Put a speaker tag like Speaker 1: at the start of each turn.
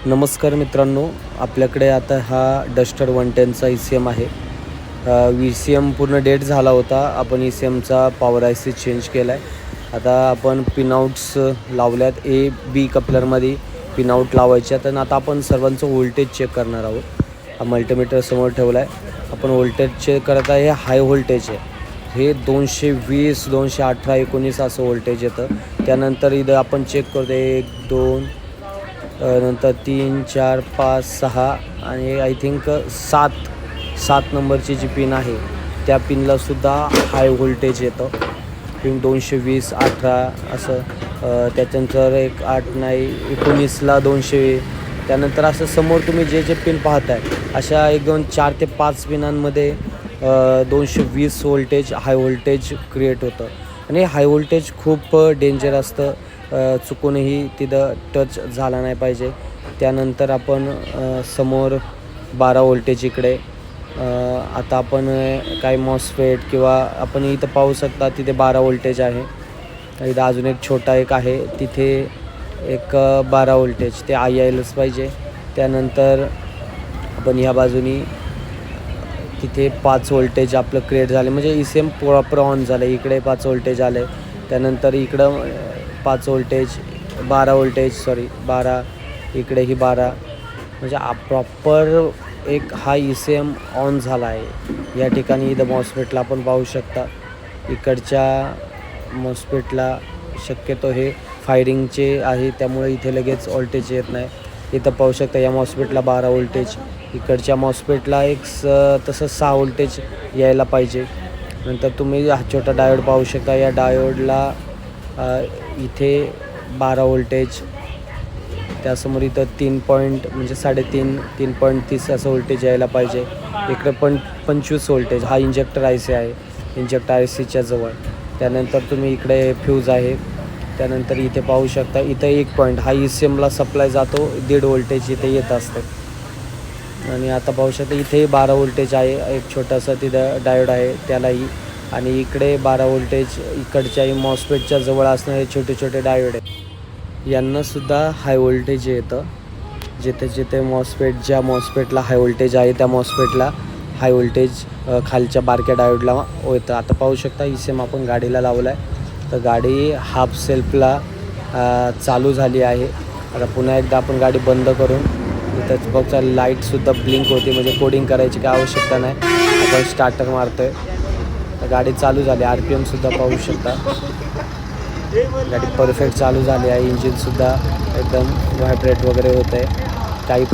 Speaker 1: नमस्कार मित्रांनो, आपल्याकडे आता हा डस्टर 110चा ECM आहे. ECM पूर्ण डेट झाला होता. आपण ECMचा पॉवर IC चेंज केला आहे. आता आपण पिनआउट्स लावल्यात. A-B कपलरमध्ये पिनआउट लावायचे आहेत आणि आता आपण सर्वांचं व्होल्टेज चेक करणार आहोत. हा मल्टीमीटर समोर ठेवला आहे. आपण व्होल्टेज चेक करत आहे. हे हाय व्होल्टेज आहे. हे 220, 218, 19 असं व्होल्टेज येतं. त्यानंतर इथं आपण चेक करतो 1, 2 नंतर 3, 4, 5, 6 आणि आय थिंक 7 नंबरची जी पिन आहे त्या पिनलासुद्धा हाय व्होल्टेज येतं. पिन 220, 18 असं. त्याच्यानंतर 1, 8 नाही 19ला 200. त्यानंतर असं समोर तुम्ही जे पिन पाहताय अशा 1, 2, 4 ते 5 पिनांमध्ये 220 व्होल्टेज हाय व्होल्टेज क्रिएट होतं. आणि हाय व्होल्टेज खूप डेंजर असतं. चुकूनही तिथं टच झाला नाही पाहिजे. त्यानंतर आपण समोर 12 व्होल्टेज इकडे. आता आपण काही मॉसफेट किंवा आपण इथं पाहू शकता तिथे 12 व्होल्टेज आहे. इथं अजून एक छोटा एक आहे तिथे एक 12 व्होल्टेज ते यायलाच पाहिजे. त्यानंतर आपण ह्या बाजूनी तिथे 5 व्होल्टेज आपलं क्रिएट झाले म्हणजे ECM प्रॉपर ऑन झालं. इकडे 5 व्होल्टेज आले. त्यानंतर इकडं 5 व्होल्टेज 12 व्होल्टेज 12 इकडेही 12 म्हणजे प्रॉपर एक हा ECM ऑन झाला आहे. या ठिकाणी इथं मॉसफेटला आपण पाहू शकता. इकडच्या मॉसफेटला शक्यतो हे फायरिंगचे आहे त्यामुळे इथे लगेच व्होल्टेज येत नाही. इथं पाहू शकता या मॉसफेटला 12 व्होल्टेज. इकडच्या मॉसफेटला तसं 6 व्होल्टेज यायला पाहिजे. नंतर तुम्ही हा छोटा डायोड पाहू शकता. या डायोडला इथे 12 व्होल्टेज. त्यासमोर इथं 3 पॉईंट म्हणजे 3.30 असं व्होल्टेज यायला पाहिजे. इकडे पण 25 व्होल्टेज. हा इंजेक्टर IC आहे. इंजेक्टर ICच्या जवळ. त्यानंतर तुम्ही इकडे फ्यूज आहे. त्यानंतर इथे पाहू शकता इथं 1 पॉईंट हा ECMला सप्लाय जातो. 1.5 व्होल्टेज इथे येत असतं. आणि आता पाहू शकता इथे 12 व्होल्टेज आहे. एक छोटासा तिथं डायोड आहे त्यालाही. आणि इकडे 12 व्होल्टेज. इकडच्याही मॉसफेटच्या जवळ असणारे छोटे छोटे डायोड आहे. यांनासुद्धा हाय व्होल्टेज येतं. जिथे ज्या मॉसफेटला हाय व्होल्टेज आहे त्या मॉसफेटला हाय व्होल्टेज खालच्या बारक्या डायोडला येतं. आता पाहू शकता ECM आपण गाडीला लावला आहे. तर गाडी हाफ सेल्फला चालू झाली आहे. आता पुन्हा एकदा आपण गाडी बंद करून इथंच बघा लाईटसुद्धा ब्लिंक होते म्हणजे कोडिंग करायची काय आवश्यकता नाही. आपण स्टार्टर मारतो आहे. तर गाडी चालू झाली. RPMसुद्धा पाहू शकता. गाडी परफेक्ट चालू झाली आहे. इंजिनसुद्धा एकदम व्हायब्रेट वगैरे होतं आहे. काही